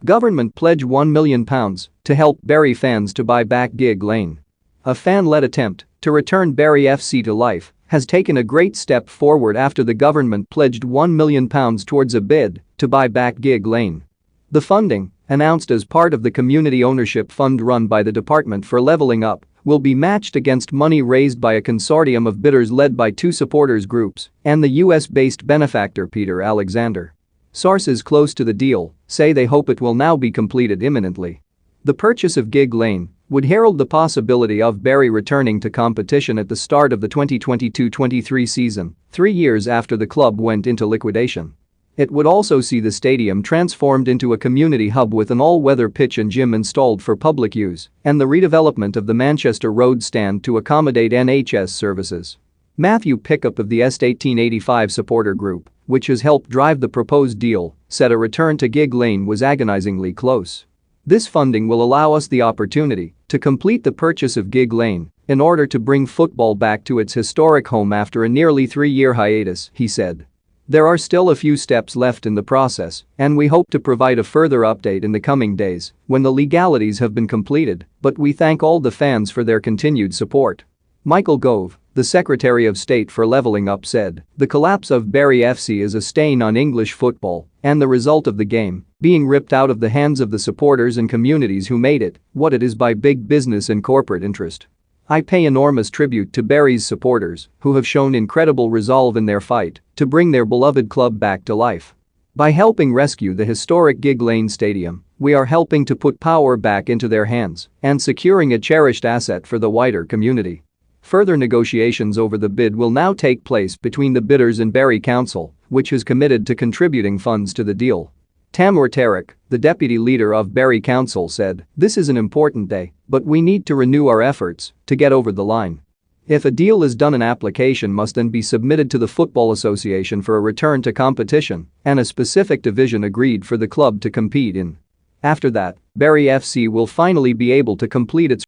Government pledge £1 million to help Bury fans to buy back Gigg Lane. A fan-led attempt to return Bury FC to life has taken a great step forward after the government pledged £1 million towards a bid to buy back Gigg Lane. The funding, announced as part of the community ownership fund run by the Department for Levelling Up, will be matched against money raised by a consortium of bidders led by two supporters groups and the US-based benefactor Peter Alexander. Sources close to the deal say they hope it will now be completed imminently. The purchase of Gigg Lane would herald the possibility of Bury returning to competition at the start of the 2022-23 season, 3 years after the club went into liquidation. It would also see the stadium transformed into a community hub with an all-weather pitch and gym installed for public use, and the redevelopment of the Manchester Road stand to accommodate NHS services. Matthew Pickup of the Est1885 supporter group, which has helped drive the proposed deal, said a return to Gigg Lane was agonizingly close. This funding will allow us the opportunity to complete the purchase of Gigg Lane in order to bring football back to its historic home after a nearly 3-year hiatus, he said. There are still a few steps left in the process, and we hope to provide a further update in the coming days when the legalities have been completed, but we thank all the fans for their continued support. Michael Gove, the Secretary of State for Levelling Up, said, "The collapse of Bury FC is a stain on English football and the result of the game being ripped out of the hands of the supporters and communities who made it what it is by big business and corporate interest. I pay enormous tribute to Bury's supporters who have shown incredible resolve in their fight to bring their beloved club back to life. By helping rescue the historic Gigg Lane Stadium, we are helping to put power back into their hands and securing a cherished asset for the wider community." Further negotiations over the bid will now take place between the bidders and Bury Council, which has committed to contributing funds to the deal. Tamor Tarek, the deputy leader of Bury Council, said, "This is an important day, but we need to renew our efforts to get over the line. If a deal is done, an application must then be submitted to the Football Association for a return to competition and a specific division agreed for the club to compete in. After that, Bury FC will finally be able to complete its